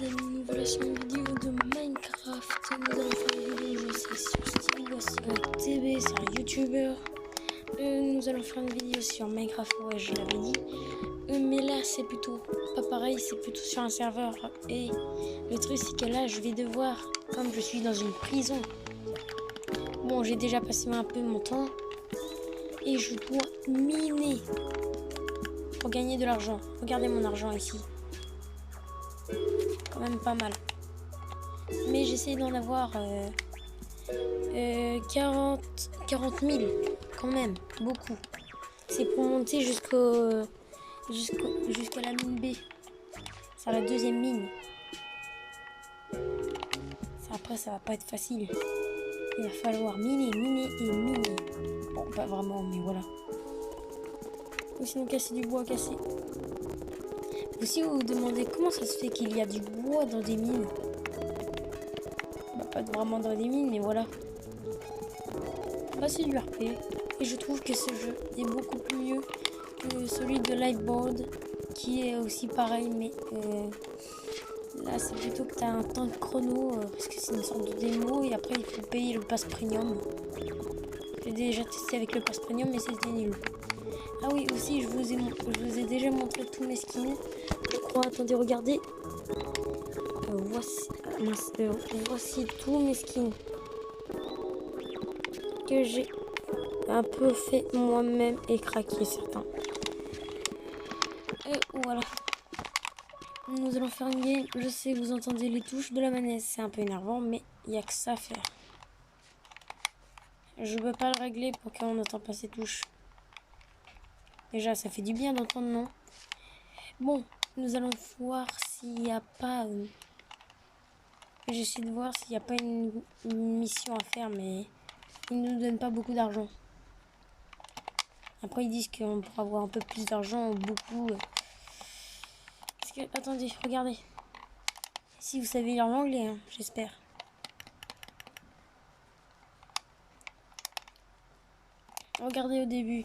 amis, nous voilà sur une vidéo de Minecraft. Nous allons faire une vidéo, je sais, sur Steve, sur un TV, c'est un YouTuber. Nous allons faire une vidéo sur Minecraft, ouais, je l'avais dit. Mais là, c'est plutôt pas pareil, c'est plutôt sur un serveur. Et le truc, c'est que là, je vais devoir, comme je suis dans une prison, bon, j'ai déjà passé un peu mon temps. Et je dois miner pour gagner de l'argent. Regardez mon argent ici. Quand même pas mal. Mais j'essaie d'en avoir 40 000 quand même, beaucoup. C'est pour monter jusqu'à la mine B. C'est la deuxième mine. Après ça va pas être facile. Il va falloir miner et miner. Bon, pas vraiment, mais voilà. Ou sinon casser du bois, casser. Aussi vous vous demandez comment ça se fait qu'il y a du bois dans des mines. Bah, pas vraiment dans des mines, mais voilà. Bah, c'est du RP. Et je trouve que ce jeu est beaucoup plus mieux que celui de Liveboard, qui est aussi pareil, mais là c'est plutôt que tu as un temps de chrono, parce que c'est une sorte de démo, et après il faut payer le pass premium. J'ai déjà testé avec le pass premium, mais c'était nul. Ah oui, aussi je vous ai déjà montré tous mes skins, je crois. Attendez, regardez. Voici tous mes skins que j'ai un peu fait moi-même et craqué certains. Et voilà. Nous allons faire une game. Je sais, vous entendez les touches de la manette, c'est un peu énervant, mais il n'y a que ça à faire. Je peux pas le régler pour qu'on n'entend pas ces touches. Déjà, ça fait du bien d'entendre, non? Bon, nous allons voir s'il n'y a pas... J'essaie de voir s'il n'y a pas une mission à faire, mais ils ne nous donnent pas beaucoup d'argent. Après, ils disent qu'on pourra avoir un peu plus d'argent, beaucoup. Parce que, attendez, regardez. Si vous savez lire l'anglais, hein, j'espère. Regardez au début.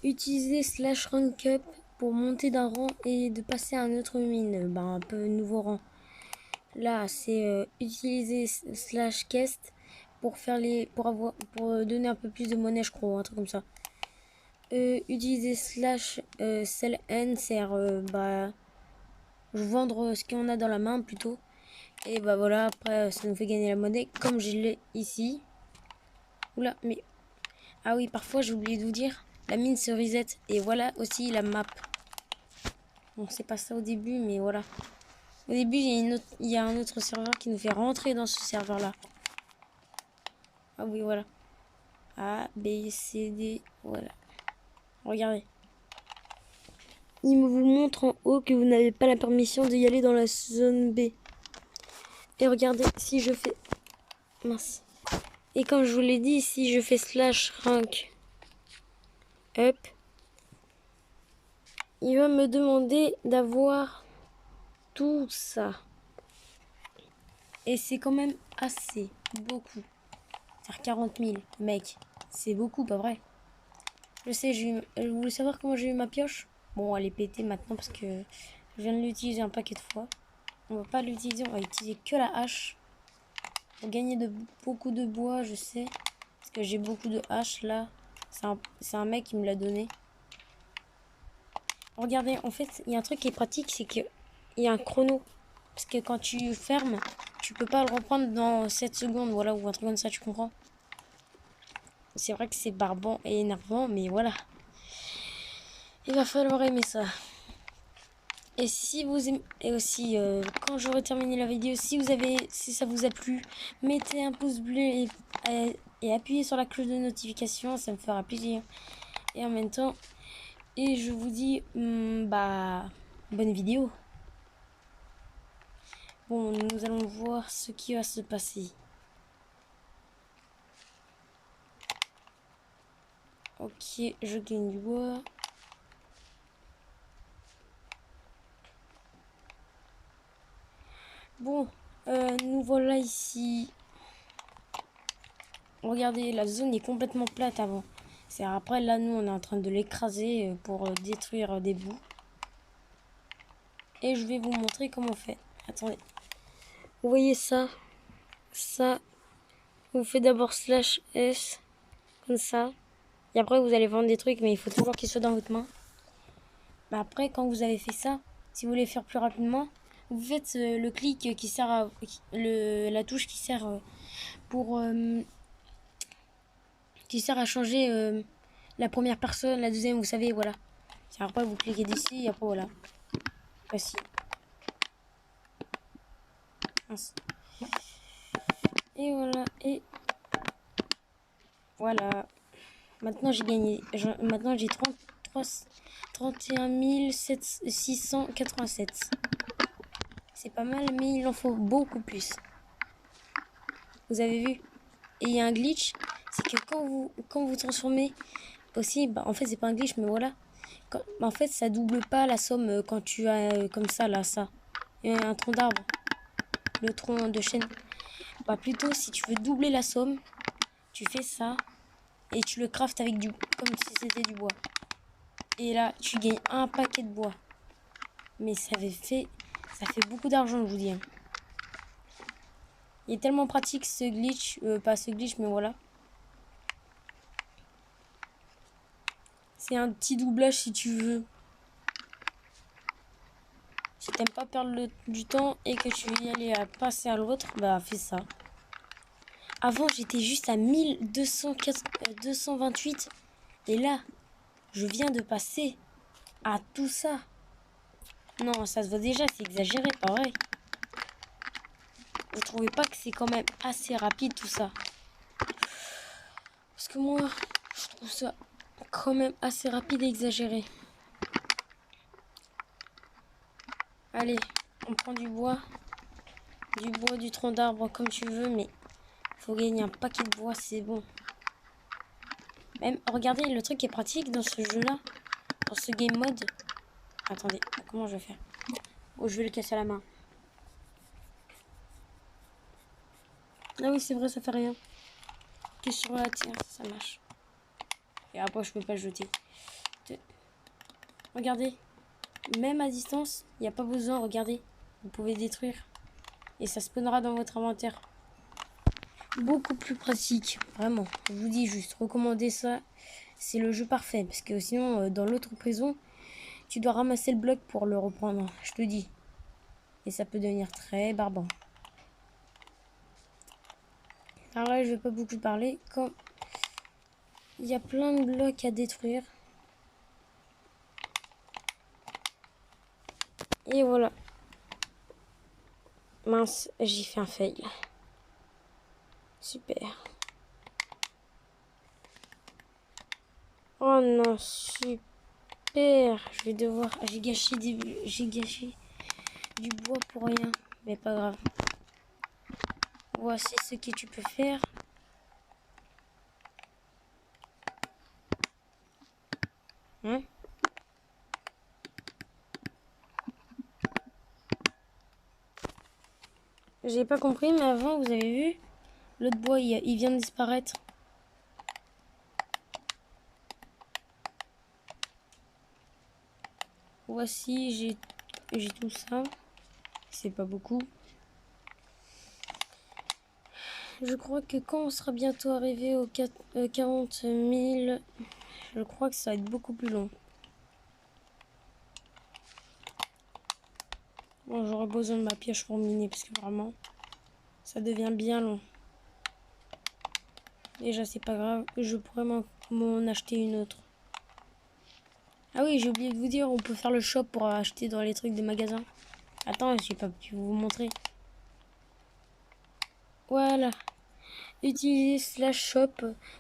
Utiliser /rank up pour monter d'un rang et de passer à un autre mine. Ben, un peu nouveau rang. Là, c'est utiliser /quest pour faire pour donner un peu plus de monnaie, je crois, un truc comme ça. Utiliser /sell n, c'est vendre ce qu'on a dans la main plutôt. Et bah voilà, après ça nous fait gagner la monnaie comme je l'ai ici. Oula, mais ah oui, parfois j'ai oublié de vous dire, la mine se reset. Et voilà aussi la map. Bon, c'est pas ça au début, mais voilà. Au début, il y a un autre serveur qui nous fait rentrer dans ce serveur-là. Ah oui, voilà. A, B, C, D, voilà. Regardez. Il vous montre en haut que vous n'avez pas la permission d'y aller dans la zone B. Et regardez, si je fais... Mince. Et comme je vous l'ai dit, si je fais /rank up, il va me demander d'avoir tout ça. Et c'est quand même assez, beaucoup. C'est-à-dire 40 000, mec. C'est beaucoup, pas vrai? Je sais, vous voulez savoir comment j'ai eu ma pioche? Bon, elle est pétée maintenant parce que je viens de l'utiliser un paquet de fois. On va pas l'utiliser, on va utiliser que la hache. Pour gagner beaucoup de bois, je sais. Parce que j'ai beaucoup de haches là. C'est un mec qui me l'a donné. Regardez, en fait, il y a un truc qui est pratique, c'est qu'il y a un chrono. Parce que quand tu fermes, tu peux pas le reprendre dans 7 secondes, voilà, ou un truc comme ça, tu comprends? C'est vrai que c'est barbant et énervant, mais voilà. Il va falloir aimer ça. Et si vous aimez, et aussi quand j'aurai terminé la vidéo, si ça vous a plu, mettez un pouce bleu et appuyez sur la cloche de notification, ça me fera plaisir. Et en même temps, et je vous dis bonne vidéo. Bon, nous allons voir ce qui va se passer. Ok, je gagne du bois. Bon, nous voilà ici. Regardez, la zone est complètement plate avant. C'est après, là, nous, on est en train de l'écraser pour détruire des bouts. Et je vais vous montrer comment on fait. Attendez. Vous voyez ça, ça, vous faites d'abord slash S, comme ça. Et après, vous allez vendre des trucs, mais il faut toujours qu'ils soient dans votre main. Mais après, quand vous avez fait ça, si vous voulez faire plus rapidement, vous faites le clic qui sert à... la touche qui sert pour... qui sert à changer la première personne, la deuxième, vous savez, voilà. Et après, vous cliquez d'ici, et après, voilà. Voici. Mince. Et voilà, et... Voilà. Maintenant, j'ai gagné. Maintenant, j'ai 31 687. C'est pas mal, mais il en faut beaucoup plus. Vous avez vu? Et il y a un glitch, c'est que quand vous transformez aussi, bah, en fait c'est pas un glitch, mais voilà. En fait ça double pas la somme quand tu as comme ça là, ça. Et un tronc d'arbre, le tronc de chêne. Bah plutôt si tu veux doubler la somme, tu fais ça et tu le craftes avec comme si c'était du bois. Et là tu gagnes un paquet de bois. Mais ça fait beaucoup d'argent, je vous dis. Hein. Il est tellement pratique ce glitch, pas ce glitch, mais voilà. C'est un petit doublage si tu veux. Si t'aimes pas perdre du temps et que tu veux y aller à passer à l'autre, bah fais ça. Avant j'étais juste à 228 et là je viens de passer à tout ça. Non, ça se voit déjà, c'est exagéré, pareil. Vous trouvez pas que c'est quand même assez rapide tout ça? Parce que moi, je trouve ça quand même assez rapide et exagéré. Allez, on prend du bois, du tronc d'arbre comme tu veux, mais faut gagner un paquet de bois, c'est bon. Même, regardez, le truc qui est pratique dans ce jeu-là, dans ce game mode. Attendez, comment je vais faire? Oh, je vais le casser à la main. Ah oui, c'est vrai, ça fait rien. Que sur la terre, ça marche. Et après, je peux pas le jeter. Regardez, même à distance, il n'y a pas besoin, regardez. Vous pouvez détruire. Et ça spawnera dans votre inventaire. Beaucoup plus pratique, vraiment. Je vous dis juste, recommandez ça. C'est le jeu parfait. Parce que sinon, dans l'autre prison, tu dois ramasser le bloc pour le reprendre. Je te dis. Et ça peut devenir très barbant. Alors là, je vais pas beaucoup parler. Quand il y a plein de blocs à détruire. Et voilà. Mince, j'ai fait un fail. Super. Oh non, super. Je vais devoir... J'ai gâché du bois pour rien. Mais pas grave. Voici ce que tu peux faire. Hein? J'ai pas compris, mais avant, vous avez vu? L'autre bois, il vient de disparaître. Voici, j'ai tout ça. C'est pas beaucoup. Je crois que quand on sera bientôt arrivé aux 40 000, je crois que ça va être beaucoup plus long. Bon, j'aurai besoin de ma pioche pour miner parce que vraiment, ça devient bien long. Déjà, c'est pas grave, je pourrais m'en acheter une autre. Ah oui, j'ai oublié de vous dire, on peut faire le shop pour acheter dans les trucs des magasins. Attends, j'ai pas pu vous montrer. Voilà. Utilisez slash shop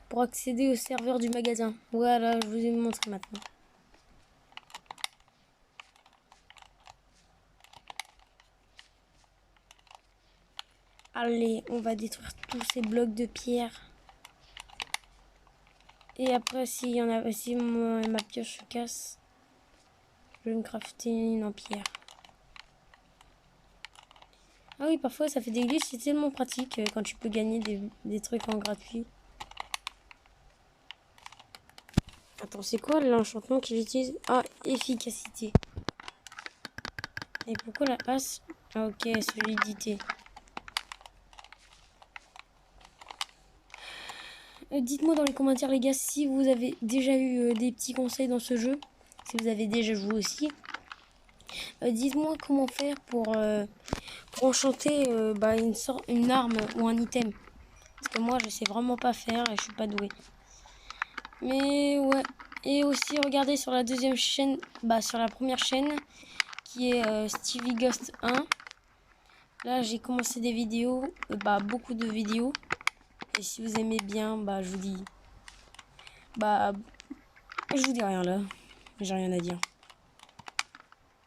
pour accéder au serveur du magasin. Voilà, je vous ai montré maintenant. Allez, on va détruire tous ces blocs de pierre. Et après, si ma pioche se casse, je vais me crafter une en pierre. Ah oui, parfois ça fait des glitches, c'est tellement pratique quand tu peux gagner des trucs en gratuit. Attends, c'est quoi l'enchantement que j'utilise? Ah, efficacité. Et pourquoi la hache? Ah ok, solidité. Dites-moi dans les commentaires les gars si vous avez déjà eu des petits conseils dans ce jeu. Si vous avez déjà joué aussi. Dites-moi comment faire pour enchanter une arme ou un item. Parce que moi je sais vraiment pas faire et je suis pas doué. Mais ouais. Et aussi regardez sur la deuxième chaîne, sur la première chaîne qui est Stevie Ghost 1. Là j'ai commencé des vidéos, beaucoup de vidéos. Et si vous aimez bien, je vous dis... je vous dis rien là. J'ai rien à dire.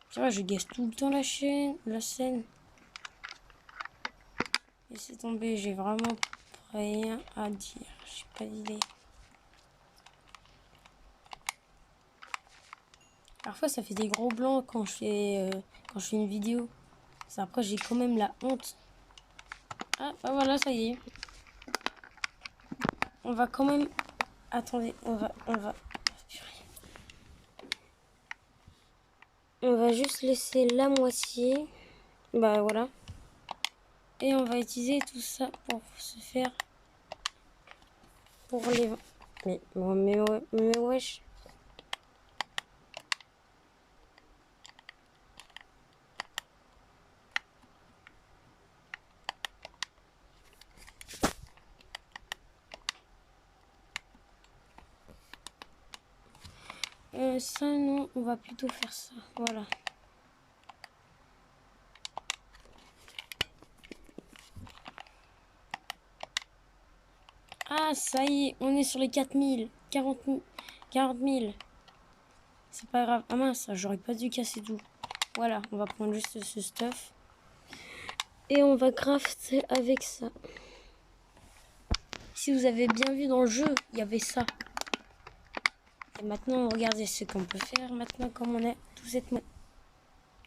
C'est vrai, je gaze tout le temps la scène. Laissez tomber, j'ai vraiment rien à dire. J'ai pas d'idée. Parfois ça fait des gros blancs quand je fais une vidéo. Après j'ai quand même la honte. Ah bah voilà, ça y est. On va quand même... Attendez, on va juste laisser la moitié. Voilà. Et on va utiliser tout ça pour se faire... Pour les... Mais wesh. Ça non, on va plutôt faire ça. Voilà. Ah, ça y est, on est sur les 4000. 40 000. C'est pas grave. Ah mince, j'aurais pas dû casser tout. Voilà, on va prendre juste ce stuff. Et on va crafter avec ça. Si vous avez bien vu dans le jeu, il y avait ça. Et maintenant, regardez ce qu'on peut faire. Maintenant, comme on a tout cette...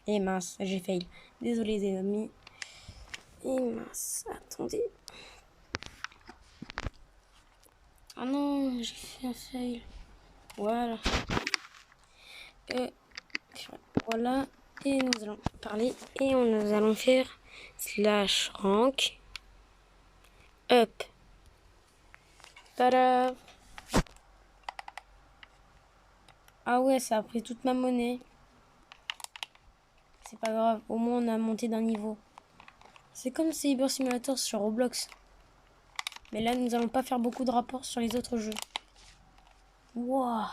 Et mince, j'ai fail. Désolé les amis. Et mince, attendez. Ah non, j'ai fait un fail. Voilà. Voilà. Et nous allons parler. Et nous allons faire /rank up. Tada! Ah ouais, ça a pris toute ma monnaie. C'est pas grave, au moins on a monté d'un niveau. C'est comme Cyber Simulator sur Roblox. Mais là, nous allons pas faire beaucoup de rapports sur les autres jeux. Wouah!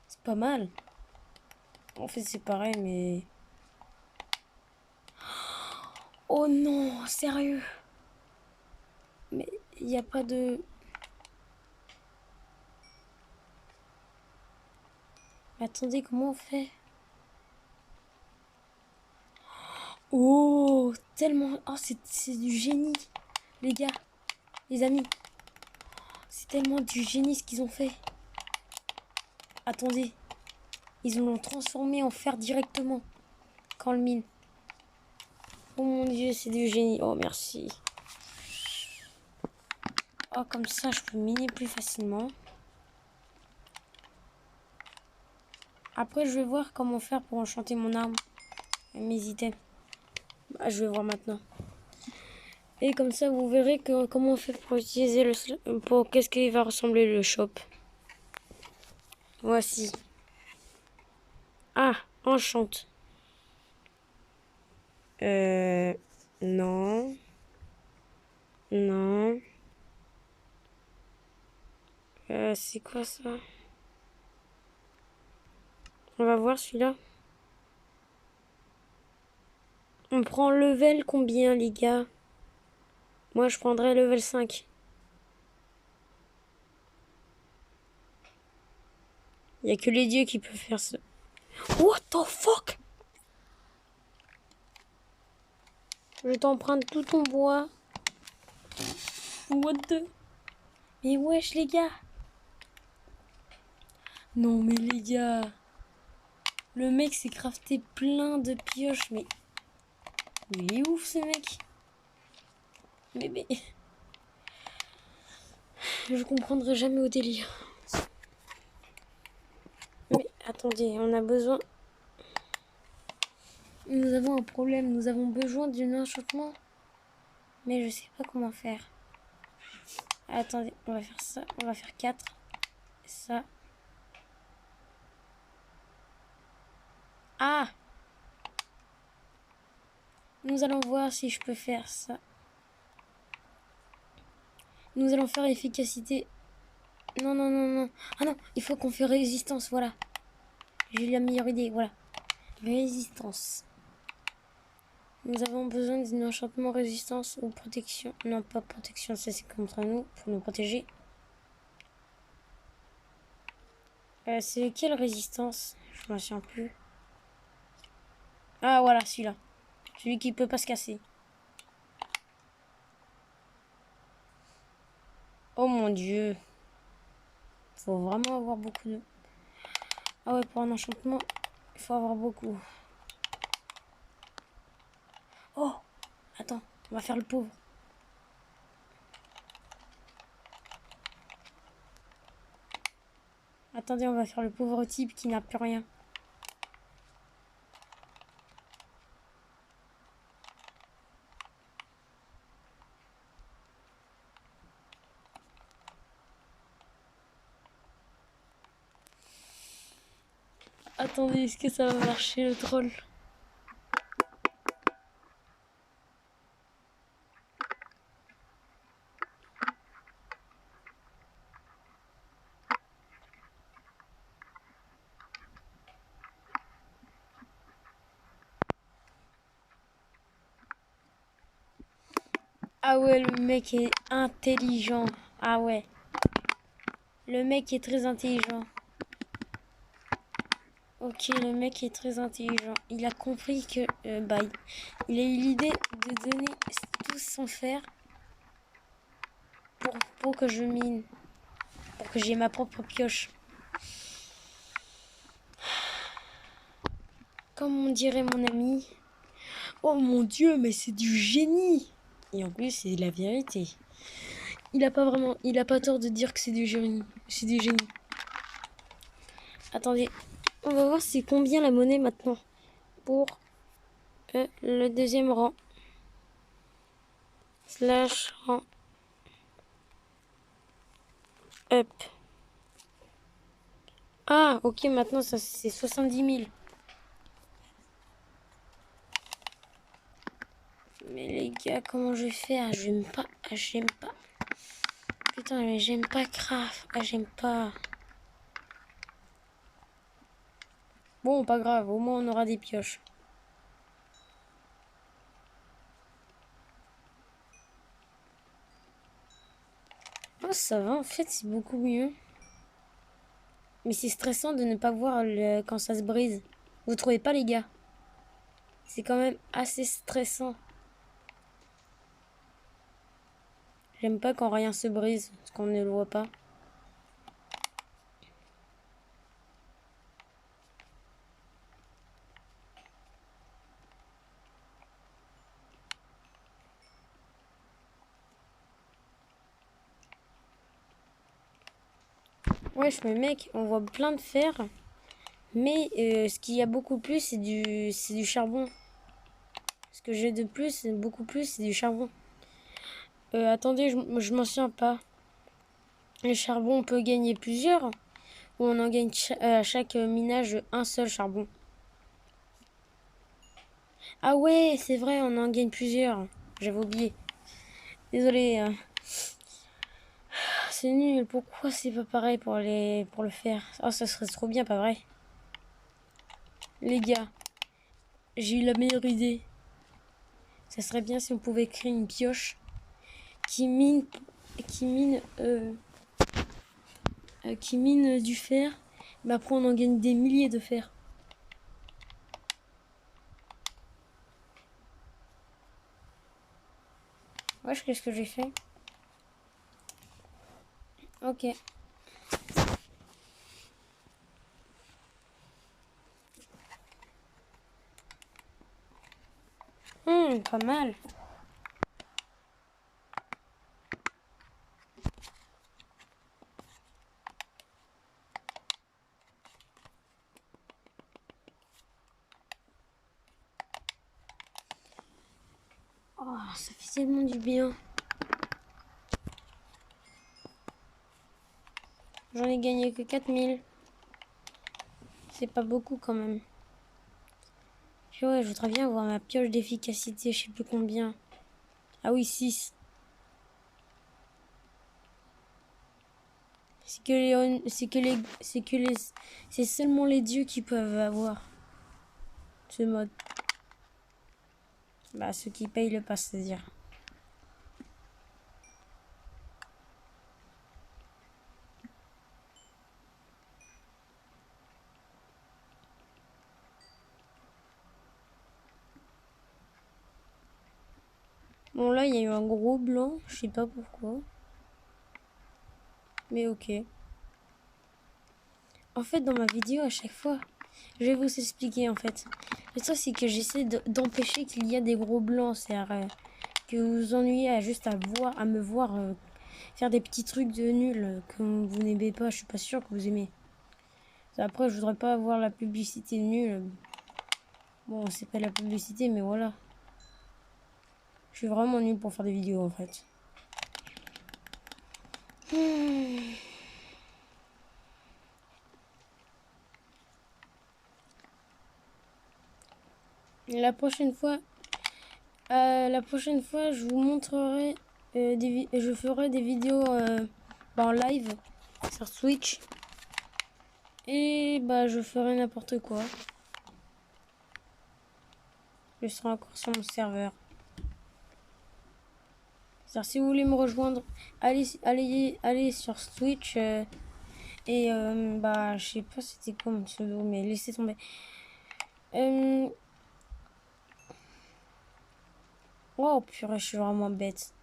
C'est pas mal. En fait, c'est pareil, mais... Oh non, sérieux? Mais il n'y a pas de... Attendez, comment on fait? Oh, tellement... Oh, c'est du génie, les gars, les amis. C'est tellement du génie ce qu'ils ont fait. Attendez. Ils l'ont transformé en fer directement. Quand le mine. Oh mon dieu, c'est du génie. Oh, merci. Oh, comme ça, je peux miner plus facilement. Après, je vais voir comment faire pour enchanter mon arme. Et mes items. Je vais voir maintenant. Et comme ça, vous verrez comment on fait pour utiliser pour qu'est-ce qu'il va ressembler le shop. Voici. Ah, enchante. Non. Non. C'est quoi ça? On va voir celui-là. On prend level combien, les gars? Moi, je prendrais level 5. Il n'y a que les dieux qui peuvent faire ça. What the fuck? Je t'emprunte tout ton bois. What the... Mais wesh, les gars. Non, mais les gars. Le mec s'est crafté plein de pioches, mais... Il est ouf, ce mec. Mais... Je comprendrai jamais au délire. Mais attendez, on a besoin... Nous avons un problème. Nous avons besoin d'un enchantement. Mais je sais pas comment faire. Attendez, on va faire ça. On va faire 4. Ça. Ah! Nous allons voir si je peux faire ça. Nous allons faire efficacité. Non, non, non, non. Ah non, il faut qu'on fasse résistance, voilà. J'ai eu la meilleure idée, voilà. Résistance. Nous avons besoin d'un enchantement résistance ou protection. Non, pas protection, ça c'est contre nous, pour nous protéger. C'est quelle résistance? Je m'en souviens plus. Ah voilà, celui-là. Celui qui peut pas se casser. Oh mon dieu. Faut vraiment avoir beaucoup de... Ah ouais, pour un enchantement, il faut avoir beaucoup. Oh! Attends, on va faire le pauvre. Attendez, on va faire le pauvre type qui n'a plus rien. Attendez, est-ce que ça va marcher le troll? Ah ouais, le mec est intelligent. Ah ouais. Le mec est très intelligent. Ok, le mec est très intelligent. Il a compris que... bah, il a eu l'idée de donner tout son fer pour que je mine. Pour que j'ai ma propre pioche. Comme on dirait mon ami. Oh mon dieu, mais c'est du génie! Et en plus, c'est la vérité. Il a pas tort de dire que c'est du génie. C'est du génie. Attendez, on va voir c'est combien la monnaie maintenant pour le deuxième rang. Slash rang up. Ah, ok, maintenant ça c'est 70 000. Mais les gars, comment je vais faire? J'aime pas. J'aime pas. Putain, mais j'aime pas Craft. Ah, j'aime pas. Bon, pas grave, au moins on aura des pioches. Oh, ça va, en fait, c'est beaucoup mieux. Mais c'est stressant de ne pas voir quand ça se brise. Vous trouvez pas, les gars? C'est quand même assez stressant. J'aime pas quand rien se brise, parce qu'on ne le voit pas. Wesh, mais mec, on voit plein de fer. Mais ce qu'il y a beaucoup plus, c'est du charbon. Ce que j'ai de plus, beaucoup plus, c'est du charbon. Attendez, je m'en souviens pas. Le charbon, on peut gagner plusieurs. Ou on en gagne à chaque minage un seul charbon. Ah ouais, c'est vrai, on en gagne plusieurs. J'avais oublié. Désolé. C'est nul. Pourquoi c'est pas pareil pour le faire? Oh, ça serait trop bien, pas vrai? Les gars, j'ai eu la meilleure idée. Ça serait bien si on pouvait créer une pioche qui mine du fer. Mais après, on en gagne des milliers de fer. Wesh, qu'est-ce que j'ai fait? Ok. Pas mal. Oh, ça fait tellement du bien. J'en ai gagné que 4000. C'est pas beaucoup quand même. Puis ouais, je voudrais bien avoir ma pioche d'efficacité, je sais plus combien. Ah oui, 6. C'est seulement les dieux qui peuvent avoir ce mode. Bah, ceux qui payent le pass, c'est-à-dire. Bon, là, il y a eu un gros blanc. Je sais pas pourquoi. Mais ok. En fait, dans ma vidéo, à chaque fois, je vais vous expliquer, en fait. Le truc, c'est que j'essaie d'empêcher qu'il y ait des gros blancs. C'est-à-dire que vous vous ennuyez à me voir faire des petits trucs de nul que vous n'aimez pas. Je suis pas sûre que vous aimez. Après, je voudrais pas avoir la publicité nulle. Bon, c'est pas la publicité, mais voilà. Je suis vraiment nul pour faire des vidéos, en fait. La prochaine fois, je vous montrerai je ferai des vidéos en live sur Twitch. Et bah, je ferai n'importe quoi. Je serai encore sur mon serveur. C'est-à-dire, si vous voulez me rejoindre, allez sur Twitch. Et bah, je sais pas c'était quoi mon pseudo, mais laissez tomber. Oh purée, je suis vraiment bête.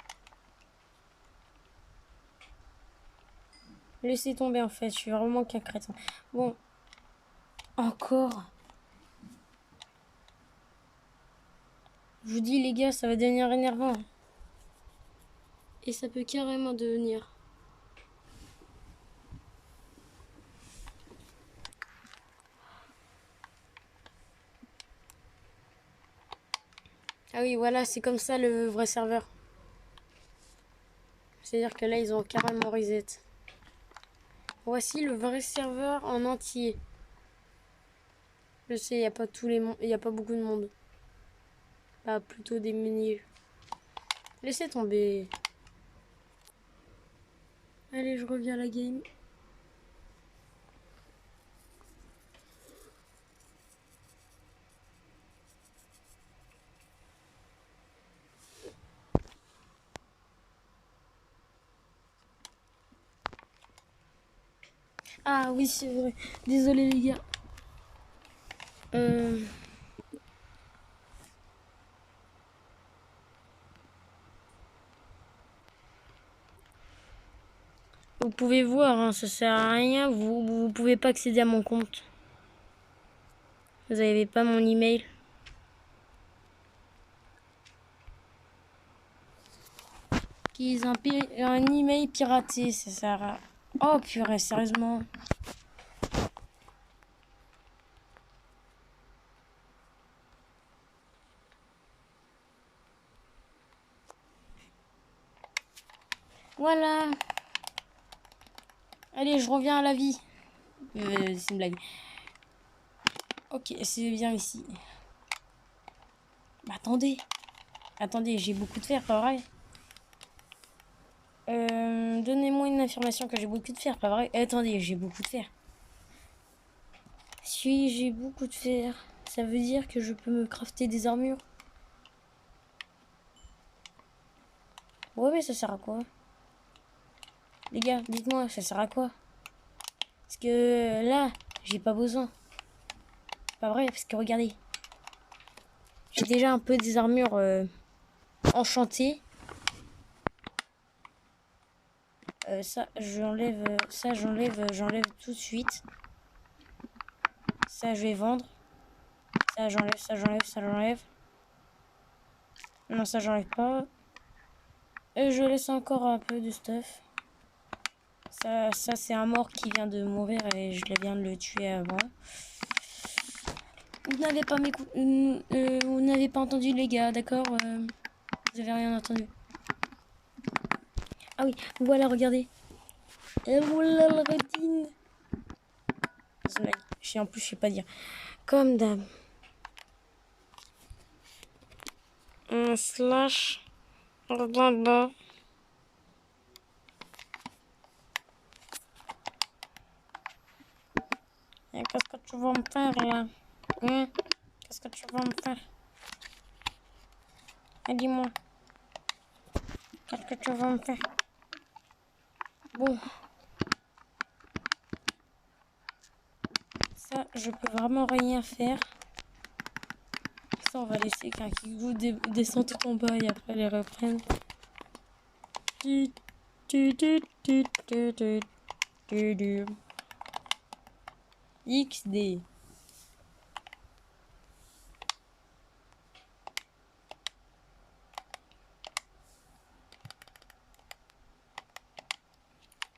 Laissez tomber en fait, je suis vraiment qu'un crétin. Bon, encore. Je vous dis les gars, ça va devenir énervant. Et ça peut carrément devenir. Ah oui, voilà, c'est comme ça le vrai serveur. C'est-à-dire que là, ils ont carrément reset. Voici le vrai serveur en entier. Je sais, il n'y a pas il y a pas beaucoup de monde. Pas plutôt des menus. Laissez tomber. Allez, je reviens à la game. Ah oui, c'est vrai. Désolé les gars. Vous pouvez voir, hein, ça sert à rien. Vous pouvez pas accéder à mon compte. Vous n'avez pas mon email. Qu'ils ont un email piraté, ça sert à... Oh purée, sérieusement. Voilà. Allez, je reviens à la vie. C'est une blague. Ok, c'est bien ici. Bah, attendez. Attendez, j'ai beaucoup de fer, pas vrai? Donnez-moi une affirmation que j'ai beaucoup de fer, pas vrai? Attendez, j'ai beaucoup de fer. Si j'ai beaucoup de fer, ça veut dire que je peux me crafter des armures? Ouais, mais ça sert à quoi? Les gars, dites-moi, ça sert à quoi? Parce que là, j'ai pas besoin. Pas vrai, parce que regardez. J'ai déjà un peu des armures enchantées. Ça, j'enlève tout de suite. Ça, je vais vendre. Ça, j'enlève. Non, ça, j'enlève pas. Et je laisse encore un peu de stuff. Ça c'est un mort qui vient de mourir et je viens de le tuer avant. Vous n'avez pas entendu les gars, d'accord? Vous avez rien entendu. Ah oui, voilà, regardez. Et voilà la routine. En plus, je sais pas dire. Comme d'hab. Un slash. Blablabla. Et qu'est-ce que tu vas me faire là? Hein? Qu'est-ce que tu vas me faire? Et dis-moi. Qu'est-ce que tu vas me faire? Bon. Ça, je peux vraiment rien faire. Ça, on va laisser qu'un Kigou descend tout en bas et après les reprenne. XD.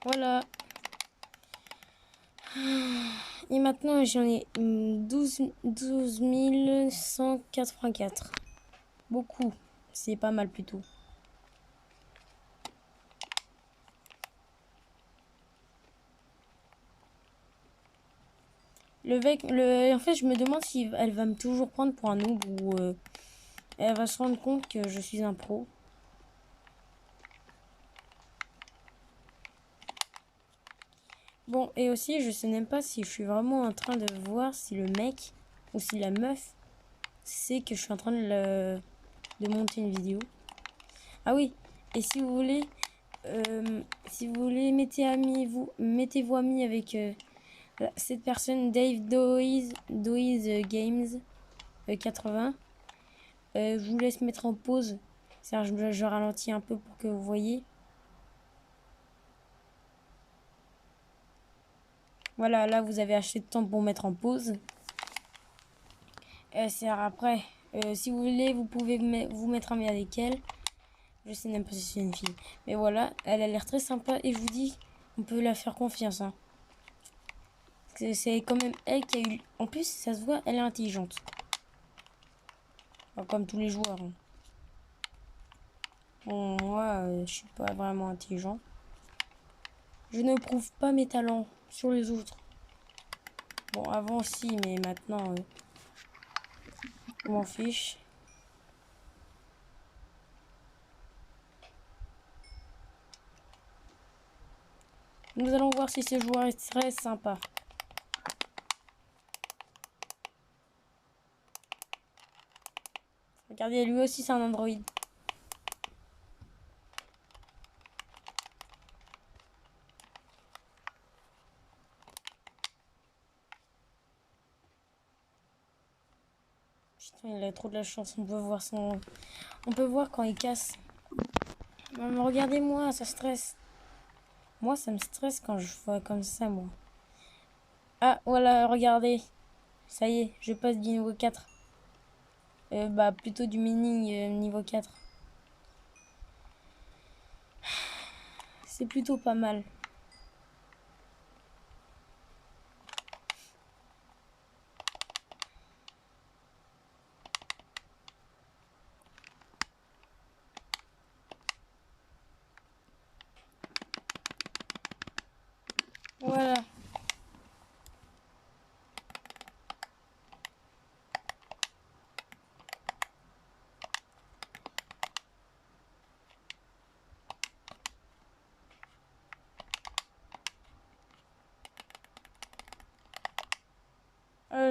Voilà. Et maintenant, j'en ai 12 184. Beaucoup. C'est pas mal plutôt. En fait, je me demande si elle va me toujours prendre pour un noob ou elle va se rendre compte que je suis un pro. Bon, et aussi, je sais même pas si je suis vraiment en train de voir si le mec ou si la meuf sait que je suis en train de monter une vidéo. Ah oui, et si vous voulez, mettez-vous amis avec cette personne, Dave Doiz Games 80. Je vous laisse mettre en pause. Je ralentis un peu pour que vous voyez. Voilà, là vous avez acheté de temps pour mettre en pause. C'est après. Si vous voulez, vous pouvez vous mettre ami avec elle. Je sais même pas si c'est une fille. Mais voilà, elle a l'air très sympa et je vous dis, on peut la faire confiance. Hein. C'est quand même elle qui a eu... En plus, ça se voit, elle est intelligente. Pas comme tous les joueurs. Hein. Bon, moi, je suis pas vraiment intelligent. Je ne prouve pas mes talents sur les autres. Bon, avant si, mais maintenant, je m'en fiche. Nous allons voir si ce joueur est très sympa. Regardez, lui aussi c'est un Android. Putain, il a trop de la chance. On peut voir quand il casse. Mais regardez-moi, ça stresse. Moi, ça me stresse quand je vois comme ça, moi. Ah, voilà, regardez. Ça y est, je passe du niveau 4. Bah, plutôt du mini niveau 4. C'est plutôt pas mal. Voilà.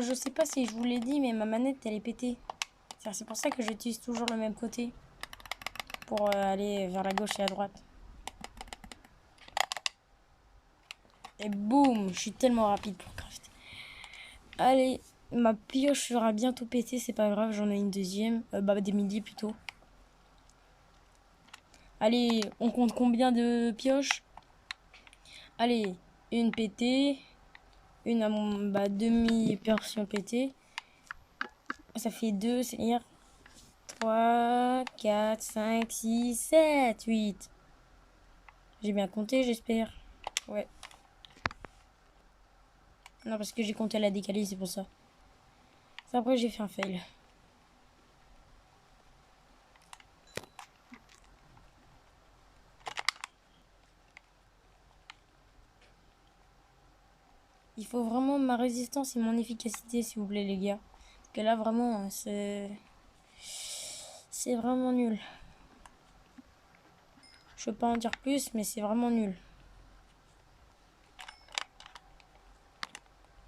Je sais pas si je vous l'ai dit, mais ma manette, elle est pétée. C'est pour ça que j'utilise toujours le même côté. Pour aller vers la gauche et à droite. Et boum, je suis tellement rapide pour crafter. Allez, ma pioche sera bientôt pétée, c'est pas grave, j'en ai une deuxième. Bah, des milliers plutôt. Allez, on compte combien de pioches? Allez, une pétée. Une à mon demi-version pétée. Ça fait 2, c'est-à-dire 3, 4, 5, 6, 7, 8. J'ai bien compté, j'espère. Ouais. Non, parce que j'ai compté à la décalée, c'est pour ça. Après, j'ai fait un fail. Il faut vraiment ma résistance et mon efficacité, s'il vous plaît, les gars. Parce que là, vraiment, c'est vraiment nul. Je peux pas en dire plus, mais c'est vraiment nul.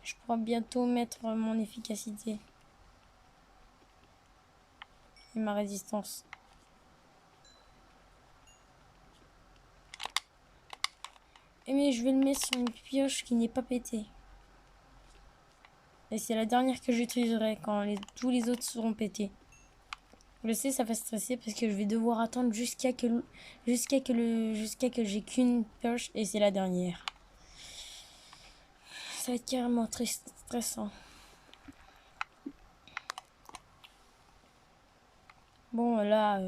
Je pourrais bientôt mettre mon efficacité. Et ma résistance. Mais je vais le mettre sur une pioche qui n'est pas pétée. Et c'est la dernière que j'utiliserai quand tous les autres seront pétés. Je sais, ça va stresser parce que je vais devoir attendre jusqu'à que j'ai qu'une pioche et c'est la dernière. Ça va être carrément très stressant. Bon, là,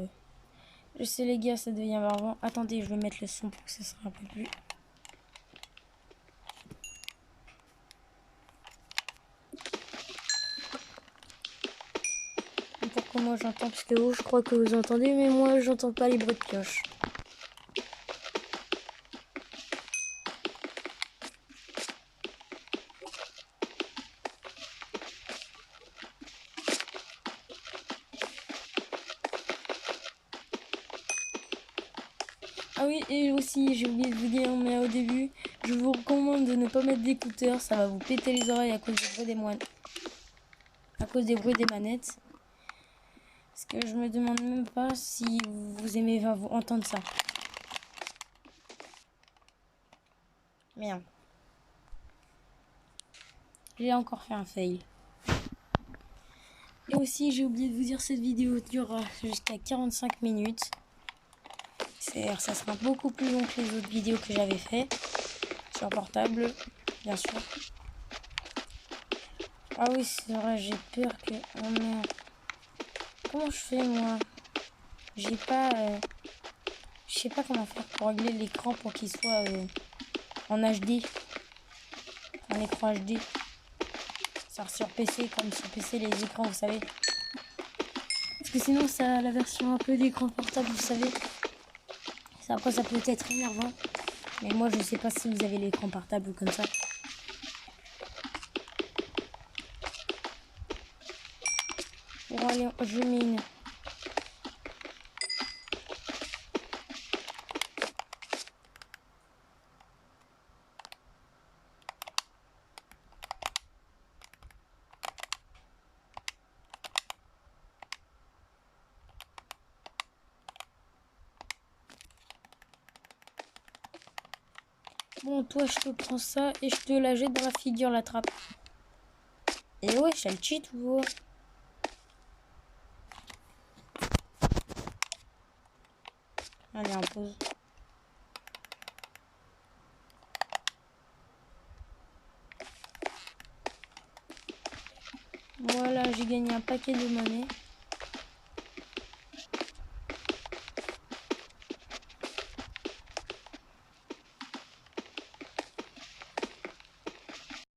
je sais les gars, ça devient barbant. Attendez, je vais mettre le son pour que ce soit un peu plus... Pourquoi moi j'entends? Parce que vous, je crois que vous entendez, mais moi j'entends pas les bruits de cloche. Ah oui, et aussi, j'ai oublié de vous dire, mais au début, je vous recommande de ne pas mettre d'écouteurs, ça va vous péter les oreilles à cause des bruits des manettes. Parce que je me demande même pas si vous aimez entendre ça. Merde. J'ai encore fait un fail. Et aussi, j'ai oublié de vous dire, cette vidéo durera jusqu'à 45 minutes. Ça sera beaucoup plus long que les autres vidéos que j'avais fait sur portable, bien sûr. Ah oui, c'est vrai, j'ai peur que... Oh merde. Comment je fais, moi? J'ai pas... Je sais pas comment faire pour régler l'écran pour qu'il soit en HD. En écran HD. Sur PC, comme sur PC, les écrans, vous savez. Parce que sinon, ça a la version un peu d'écran portable, vous savez. Après, ça peut être énervant. Mais moi, je sais pas si vous avez l'écran portable comme ça. Bon, allez, je mine. Bon, toi, je te prends ça et je te la jette dans la figure, la trappe. Et ouais, je le cheat ou... Allez, en pause. Voilà, j'ai gagné un paquet de monnaie.